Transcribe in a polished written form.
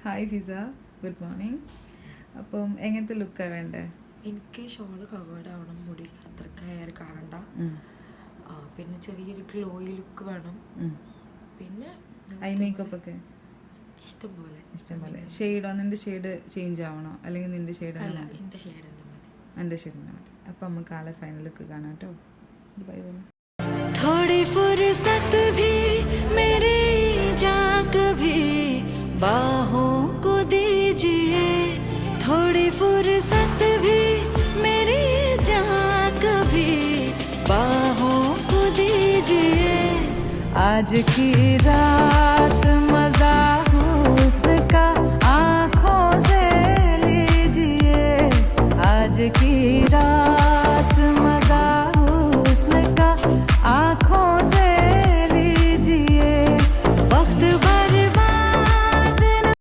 Hi Fiza, good morning. അപ്പം എങ്ങനത്തെ ലുക്കാണ് വേണ്ടേ? എനിക്ക് ഷോള് കവേർഡ് ആവണം, മുടി അത്രക്ക് ഹെയർ കാണണ്ട, പിന്നെ ചെറിയൊരു ഗ്ലോയി ലുക്ക് വേണം, പിന്നെ ഐ മേക്കപ്പ് ഒക്കെ ഇഷ്ടംപോലെ. ഷെയ്ഡോ? നിന്റെ ഷെയ്ഡ് ചേഞ്ച് ആവണോ അല്ലെങ്കിൽ നിന്റെ ഷെയ്ഡ്? അല്ല, എൻ്റെ ഷെയ്ഡ് തന്നെ മതി. എൻ്റെ ഷെയ്ഡ് തന്നെ മതി. അപ്പം നമുക്ക് ആളെ ഫൈനൽ ലുക്ക് കാണാം കേട്ടോ. Bye bye. थोड़ी फुर्सत भी मेरी जा कभी बाहों को दीजिए, थोड़ी फुर्सत भी मेरी जा कभी बाहों को दीजिए. आज की रात